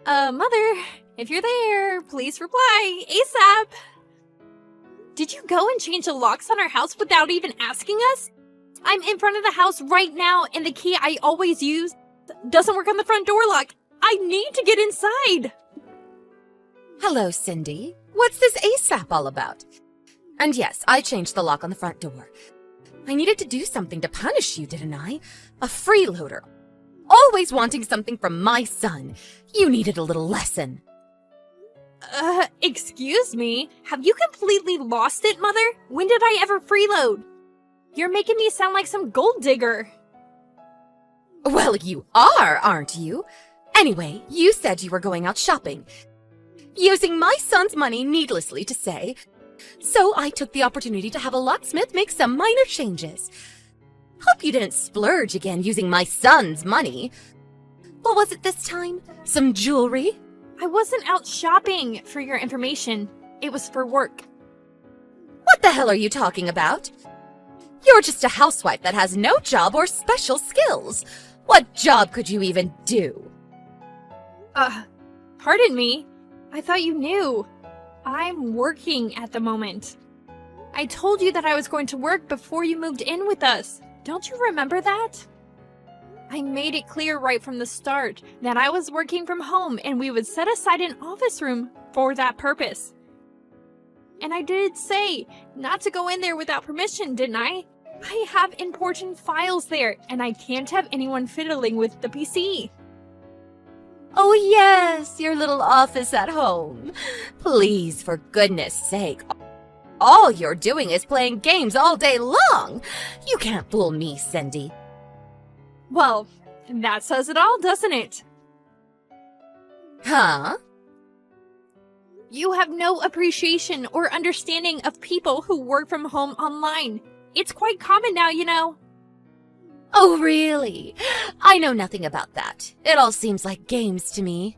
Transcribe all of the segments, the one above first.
Mother, if you're there, please reply ASAP. Did you go and change the locks on our house without even asking us? I'm in front of the house right now, and the key I always use doesn't work on the front door lock. I need to get inside. Hello, Cindy. What's this ASAP all about? And yes, I changed the lock on the front door. I needed to do something to punish you, didn't I? A freeloader. Always wanting something from my son. You needed a little lesson. Excuse me? Have you completely lost it, Mother? When did I ever freeload? You're making me sound like some gold digger. Well, you are, aren't you? Anyway, you said you were going out shopping. Using my son's money needlessly to say. So I took the opportunity to have a locksmith make some minor changes. Hope you didn't splurge again using my son's money. What was it this time? Some jewelry? I wasn't out shopping, for your information. It was for work. What the hell are you talking about? You're just a housewife that has no job or special skills. What job could you even do? Pardon me. I thought you knew. I'm working at the moment. I told you that I was going to work before you moved in with us. Don't you remember that? I made it clear right from the start that I was working from home and we would set aside an office room for that purpose. And I did say not to go in there without permission, didn't I? I have important files there and I can't have anyone fiddling with the PC. Oh yes, your little office at home. Please, for goodness sake. All you're doing is playing games all day long. You can't fool me, Cindy. Well, that says it all, doesn't it? Huh? You have no appreciation or understanding of people who work from home online. It's quite common now, you know. Oh, really? I know nothing about that. It all seems like games to me.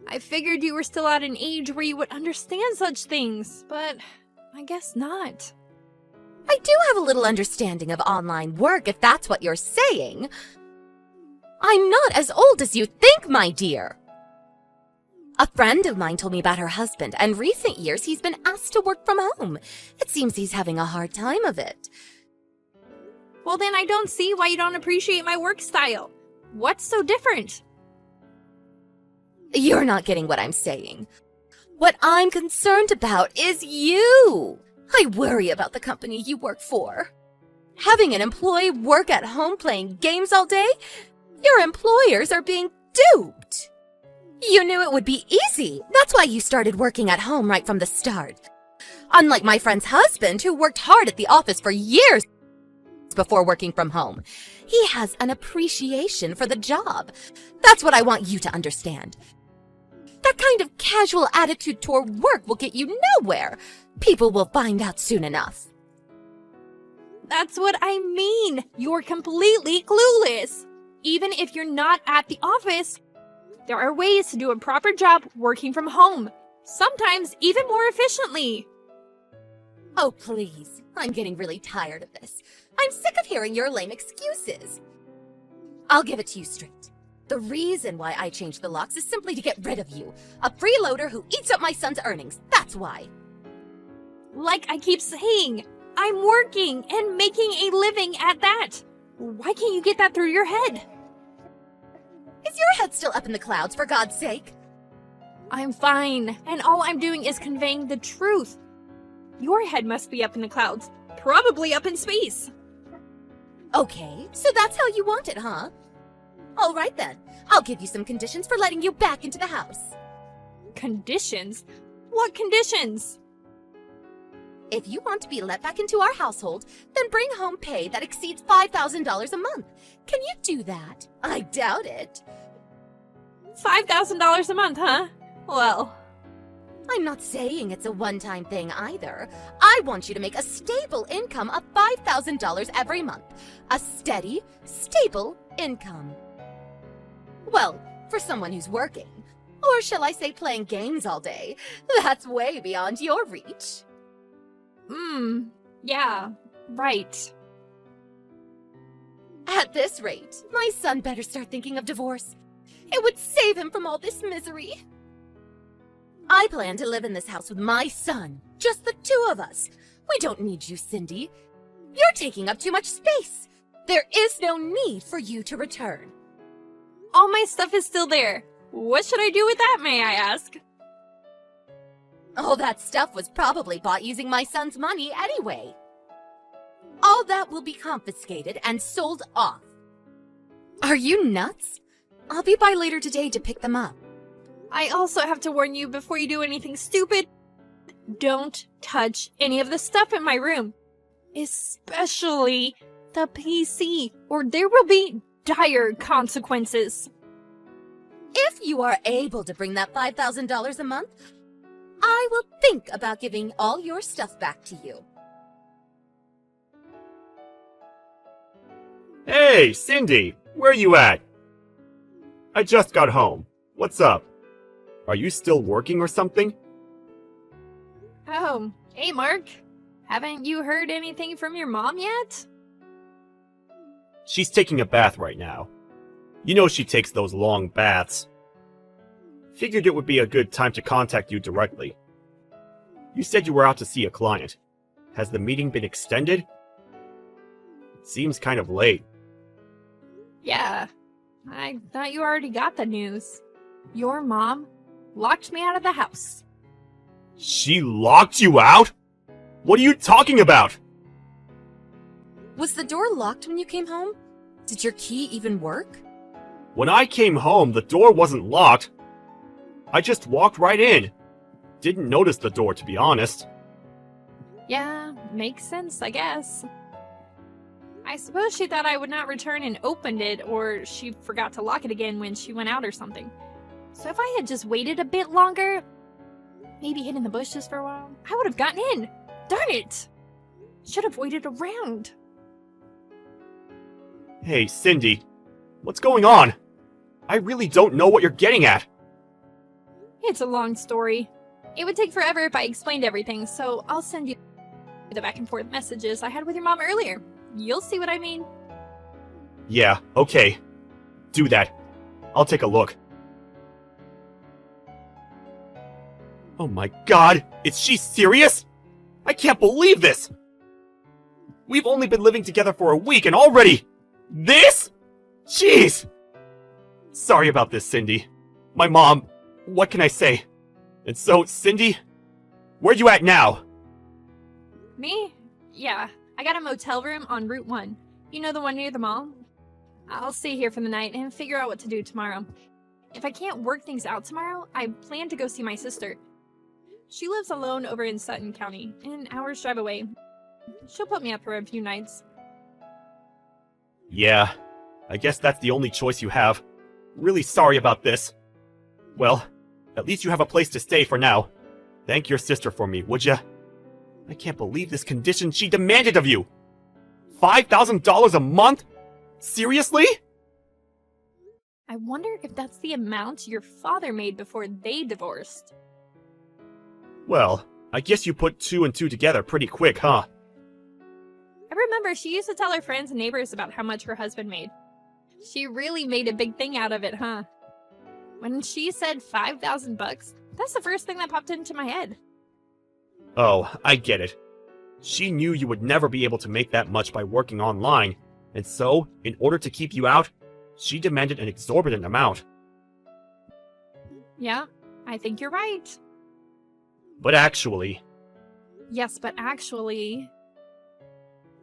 I figured you were still at an age where you would understand such things, but I guess not. I do have a little understanding of online work, if that's what you're saying. I'm not as old as you think, my dear. A friend of mine told me about her husband, and recent years he's been asked to work from home. It seems he's having a hard time of it. Well, then I don't see why you don't appreciate my work style. What's so different? You're not getting what I'm saying. What I'm concerned about is you. I worry about the company you work for. Having an employee work at home playing games all day? Your employers are being duped. You knew it would be easy. That's why you started working at home right from the start. Unlike my friend's husband, who worked hard at the office for years before working from home. He has an appreciation for the job. That's what I want you to understand. That kind of casual attitude toward work will get you nowhere. People will find out soon enough. That's what I mean. You're completely clueless. Even if you're not at the office, there are ways to do a proper job working from home. Sometimes even more efficiently. Oh, please. I'm getting really tired of this. I'm sick of hearing your lame excuses. I'll give it to you straight. The reason why I changed the locks is simply to get rid of you. A freeloader who eats up my son's earnings. That's why. Like I keep saying, I'm working and making a living at that. Why can't you get that through your head? Is your head still up in the clouds, for God's sake? I'm fine, and all I'm doing is conveying the truth. Your head must be up in the clouds, probably up in space. Okay, so that's how you want it, huh? All right then, I'll give you some conditions for letting you back into the house. Conditions? What conditions? If you want to be let back into our household, then bring home pay that exceeds $5,000 a month. Can you do that? I doubt it. $5,000 a month, huh? Well, I'm not saying it's a one-time thing either. I want you to make a stable income of $5,000 every month. A steady, stable income. Well, for someone who's working. Or shall I say playing games all day? That's way beyond your reach. Yeah, right. At this rate, my son better start thinking of divorce. It would save him from all this misery. I plan to live in this house with my son. Just the two of us. We don't need you, Cindy. You're taking up too much space. There is no need for you to return. All my stuff is still there. What should I do with that, may I ask? All that stuff was probably bought using my son's money anyway. All that will be confiscated and sold off. Are you nuts? I'll be by later today to pick them up. I also have to warn you before you do anything stupid. Don't touch any of the stuff in my room. Especially the PC, or there will be dire consequences. If you are able to bring that $5,000 a month, I will think about giving all your stuff back to you. Hey, Cindy! Where you at? I just got home. What's up? Are you still working or something? Oh, hey Mark. Haven't you heard anything from your mom yet? She's taking a bath right now. You know she takes those long baths. Figured it would be a good time to contact you directly. You said you were out to see a client. Has the meeting been extended? It seems kind of late. Yeah, I thought you already got the news. Your mom locked me out of the house. She locked you out? What are you talking about? Was the door locked when you came home? Did your key even work? When I came home, the door wasn't locked. I just walked right in. Didn't notice the door, to be honest. Yeah, makes sense, I guess. I suppose she thought I would not return and opened it, or she forgot to lock it again when she went out or something. So if I had just waited a bit longer, maybe hid in the bushes for a while, I would have gotten in. Darn it! Should have waited around. Hey, Cindy. What's going on? I really don't know what you're getting at. It's a long story. It would take forever if I explained everything, so I'll send you the back and forth messages I had with your mom earlier. You'll see what I mean. Yeah, okay. Do that. I'll take a look. Oh my god, is she serious? I can't believe this! We've only been living together for a week and already... This? Jeez! Sorry about this, Cindy. My mom... What can I say? And so, Cindy... Where you at now? Me? Yeah, I got a motel room on Route 1. You know the one near the mall? I'll stay here for the night and figure out what to do tomorrow. If I can't work things out tomorrow, I plan to go see my sister. She lives alone over in Sutton County, an hour's drive away. She'll put me up for a few nights. Yeah, I guess that's the only choice you have. Really sorry about this. Well, at least you have a place to stay for now. Thank your sister for me, would ya? I can't believe this condition she demanded of you! $5,000 a month? Seriously? I wonder if that's the amount your father made before they divorced. Well, I guess you put two and two together pretty quick, huh? I remember she used to tell her friends and neighbors about how much her husband made. She really made a big thing out of it, huh? When she said $5,000, that's the first thing that popped into my head. Oh, I get it. She knew you would never be able to make that much by working online, and so, in order to keep you out, she demanded an exorbitant amount. Yeah, I think you're right. But actually... Yes, but actually...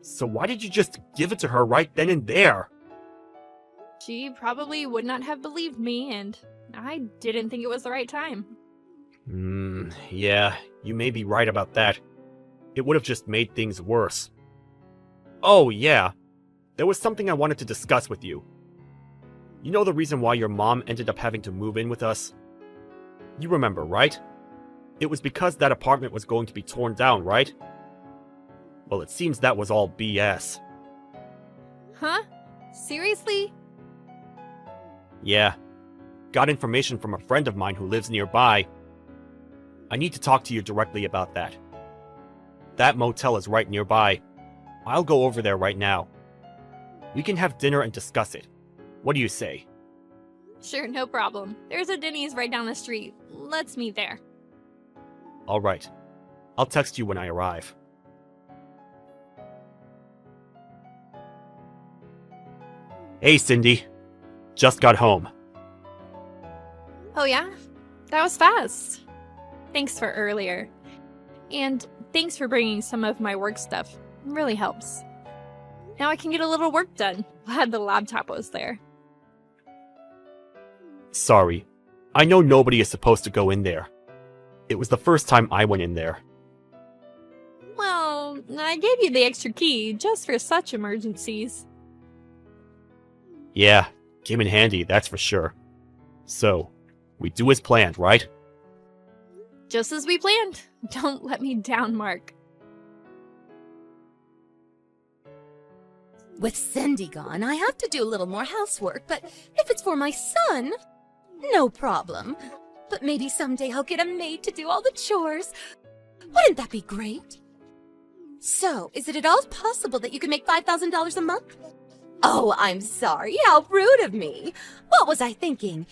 So why did you just give it to her right then and there? She probably would not have believed me, and I didn't think it was the right time. Yeah, you may be right about that. It would have just made things worse. Oh, yeah. There was something I wanted to discuss with you. You know the reason why your mom ended up having to move in with us? You remember, right? It was because that apartment was going to be torn down, right? Well, it seems that was all BS. Huh? Seriously? Yeah. Got information from a friend of mine who lives nearby. I need to talk to you directly about that. That motel is right nearby. I'll go over there right now. We can have dinner and discuss it. What do you say? Sure, no problem. There's a Denny's right down the street. Let's meet there. Alright. I'll text you when I arrive. Hey, Cindy. Just got home. Oh yeah? That was fast. Thanks for earlier. And thanks for bringing some of my work stuff. It really helps. Now I can get a little work done. Glad the laptop was there. Sorry. I know nobody is supposed to go in there. It was the first time I went in there. Well, I gave you the extra key just for such emergencies. Yeah, came in handy, that's for sure. So, we do as planned, right? Just as we planned. Don't let me down, Mark. With Cindy gone, I have to do a little more housework, but if it's for my son, no problem. But maybe someday I'll get a maid to do all the chores. Wouldn't that be great? So, is it at all possible that you can make $5,000 a month? Oh, I'm sorry. How rude of me. What was I thinking?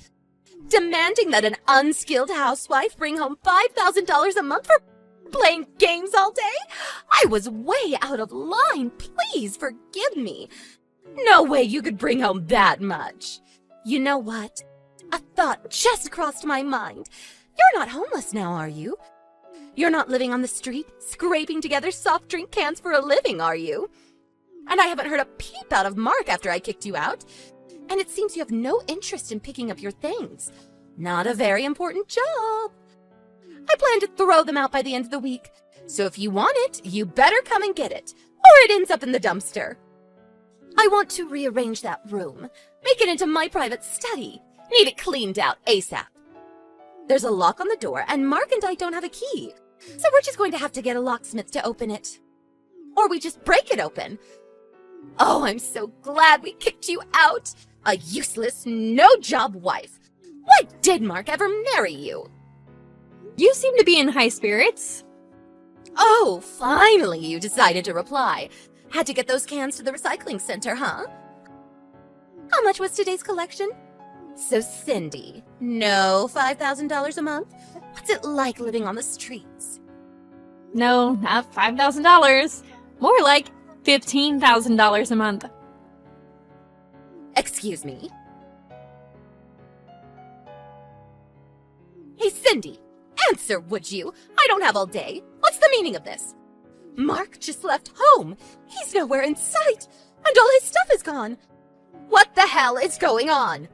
Demanding that an unskilled housewife bring home $5,000 a month for playing games all day? I was way out of line. Please forgive me. No way you could bring home that much. You know what? A thought just crossed my mind. You're not homeless now, are you? You're not living on the street, scraping together soft drink cans for a living, are you? And I haven't heard a peep out of Mark after I kicked you out. And it seems you have no interest in picking up your things. Not a very important job. I plan to throw them out by the end of the week. So if you want it, you better come and get it, or it ends up in the dumpster. I want to rearrange that room, make it into my private study. Need it cleaned out ASAP. There's a lock on the door, and Mark and I don't have a key. So we're just going to have to get a locksmith to open it. Or we just break it open. Oh, I'm so glad we kicked you out. A useless, no-job wife. Why did Mark ever marry you? You seem to be in high spirits. Oh, finally you decided to reply. Had to get those cans to the recycling center, huh? How much was today's collection? So, Cindy, no $5,000 a month? What's it like living on the streets? No, not $5,000. More like $15,000 a month. Excuse me? Hey, Cindy, answer, would you? I don't have all day. What's the meaning of this? Mark just left home. He's nowhere in sight, and all his stuff is gone. What the hell is going on?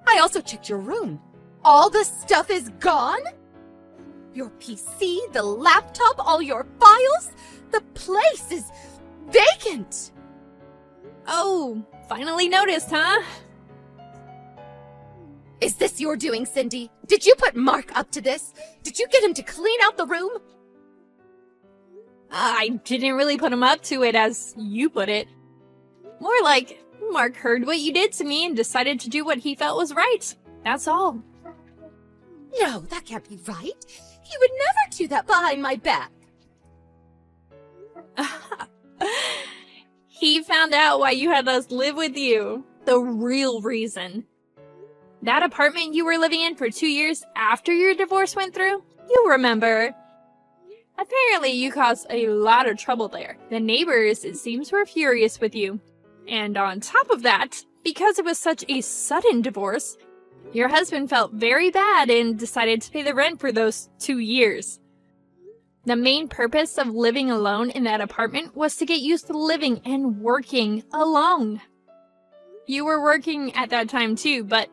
I also checked your room. All the stuff is gone? Your PC, the laptop, all your files? The place is vacant. Oh, finally noticed, huh? Is this your doing, Cindy? Did you put Mark up to this? Did you get him to clean out the room? I didn't really put him up to it, as you put it. More like, Mark heard what you did to me and decided to do what he felt was right. That's all. No, that can't be right. He would never do that behind my back. He found out why you had us live with you. The real reason. That apartment you were living in for 2 years after your divorce went through? You remember. Apparently you caused a lot of trouble there. The neighbors, it seems, were furious with you. And on top of that, because it was such a sudden divorce, your husband felt very bad and decided to pay the rent for those 2 years. The main purpose of living alone in that apartment was to get used to living and working alone. You were working at that time too, but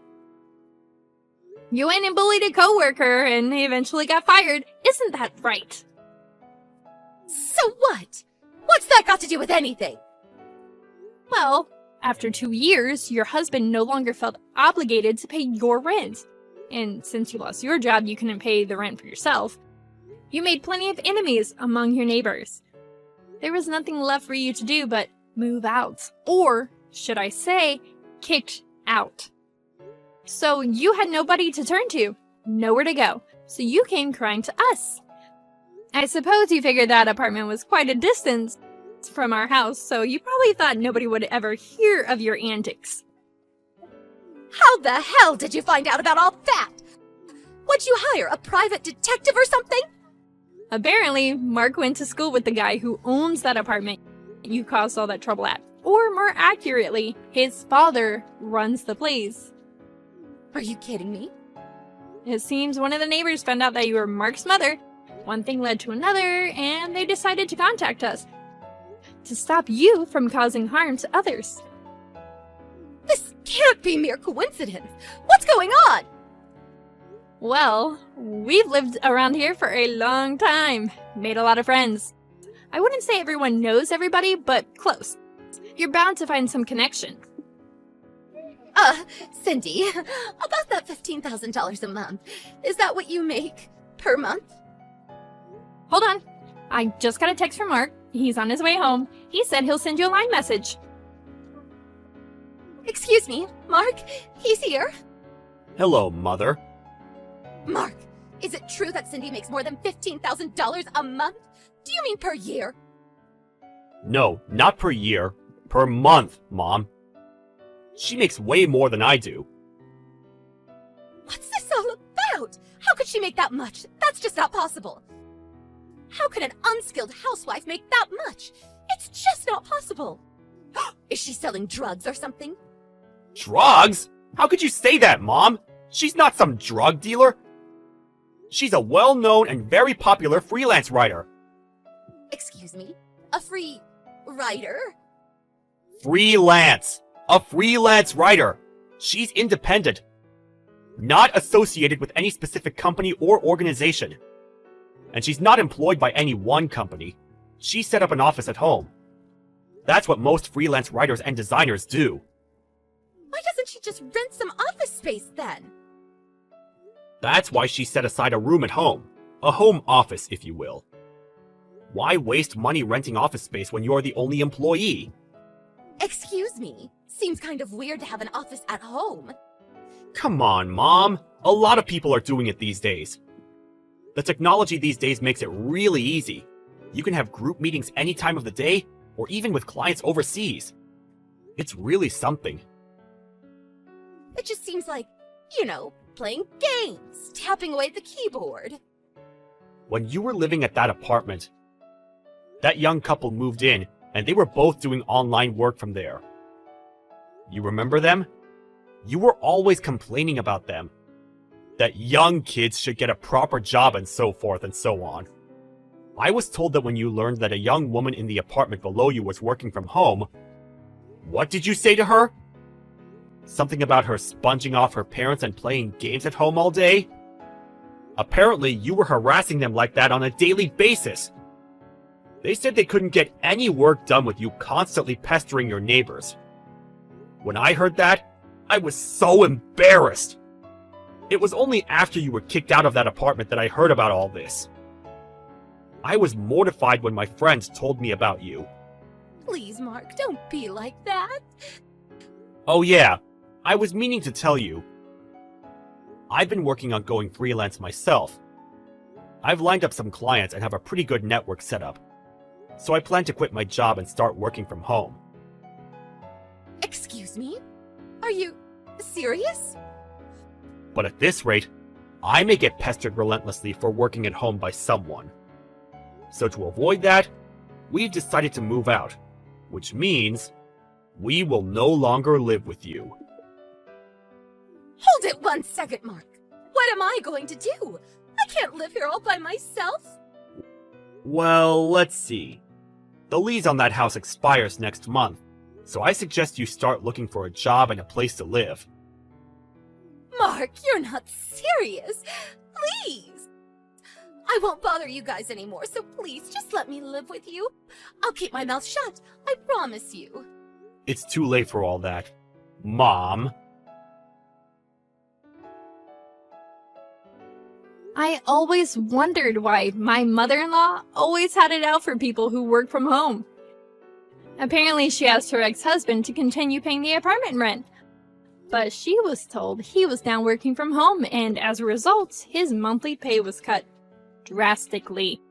you went and bullied a coworker and eventually got fired. Isn't that right? So what? What's that got to do with anything? Well, after 2 years, your husband no longer felt obligated to pay your rent. And since you lost your job, you couldn't pay the rent for yourself. You made plenty of enemies among your neighbors. There was nothing left for you to do but move out. Or, should I say, kicked out. So you had nobody to turn to, nowhere to go. So you came crying to us. I suppose you figured that apartment was quite a distance from our house, so you probably thought nobody would ever hear of your antics. How the hell did you find out about all that? Would you hire a private detective or something? Apparently, Mark went to school with the guy who owns that apartment you caused all that trouble at. Or more accurately, his father runs the place. Are you kidding me? It seems one of the neighbors found out that you were Mark's mother. One thing led to another, and they decided to contact us to stop you from causing harm to others. This can't be mere coincidence. What's going on? Well, we've lived around here for a long time, made a lot of friends. I wouldn't say everyone knows everybody, but close. You're bound to find some connection. Cindy, about that $15,000 a month, is that what you make per month? Hold on. I just got a text from Mark. He's on his way home. He said he'll send you a line message. Excuse me, Mark, he's here. Hello, Mother. Mark, is it true that Cindy makes more than $15,000 a month? Do you mean per year? No, not per year. Per month, Mom. She makes way more than I do. What's this all about? How could she make that much? That's just not possible. How could an unskilled housewife make that much? It's just not possible. Is she selling drugs or something? Drugs? How could you say that, Mom? She's not some drug dealer. She's a well-known and very popular freelance writer. Excuse me? A free writer? Freelance. A freelance writer. She's independent. Not associated with any specific company or organization. And she's not employed by any one company. She set up an office at home. That's what most freelance writers and designers do. Why doesn't she just rent some office space then? That's why she set aside a room at home. A home office, if you will. Why waste money renting office space when you're the only employee? Excuse me. Seems kind of weird to have an office at home. Come on, Mom. A lot of people are doing it these days. The technology these days makes it really easy. You can have group meetings any time of the day, or even with clients overseas. It's really something. It just seems like, playing games, tapping away at the keyboard. When you were living at that apartment, that young couple moved in, and they were both doing online work from there. You remember them? You were always complaining about them. That young kids should get a proper job and so forth and so on. I was told that when you learned that a young woman in the apartment below you was working from home, what did you say to her? Something about her sponging off her parents and playing games at home all day? Apparently, you were harassing them like that on a daily basis. They said they couldn't get any work done with you constantly pestering your neighbors. When I heard that, I was so embarrassed. It was only after you were kicked out of that apartment that I heard about all this. I was mortified when my friends told me about you. Please, Mark, don't be like that. Oh yeah, I was meaning to tell you. I've been working on going freelance myself. I've lined up some clients and have a pretty good network set up. So I plan to quit my job and start working from home. Excuse me? Are you serious? But at this rate, I may get pestered relentlessly for working at home by someone. So to avoid that, we've decided to move out, which means we will no longer live with you. Hold it 1 second, Mark. What am I going to do? I can't live here all by myself. Well, let's see. The lease on that house expires next month, so I suggest you start looking for a job and a place to live. Mark, you're not serious. Please. I won't bother you guys anymore, so please just let me live with you. I'll keep my mouth shut. I promise you. It's too late for all that. Mom. I always wondered why my mother-in-law always had it out for people who work from home. Apparently, she asked her ex-husband to continue paying the apartment rent. But she was told he was now working from home, and as a result, his monthly pay was cut drastically.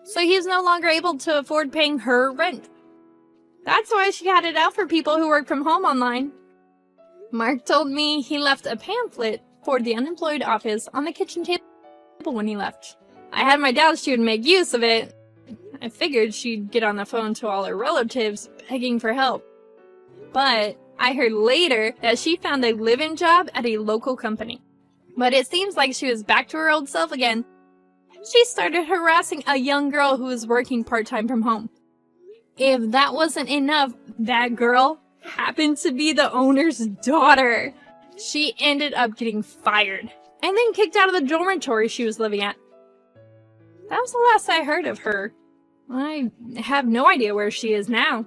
So he's no longer able to afford paying her rent. That's why she had it out for people who work from home online. Mark told me he left a pamphlet for the unemployed office on the kitchen table when he left. I had my doubts she would make use of it. I figured she'd get on the phone to all her relatives begging for help. But I heard later that she found a live-in job at a local company. But it seems like she was back to her old self again. She started harassing a young girl who was working part-time from home. If that wasn't enough, that girl happened to be the owner's daughter. She ended up getting fired and then kicked out of the dormitory she was living at. That was the last I heard of her. I have no idea where she is now.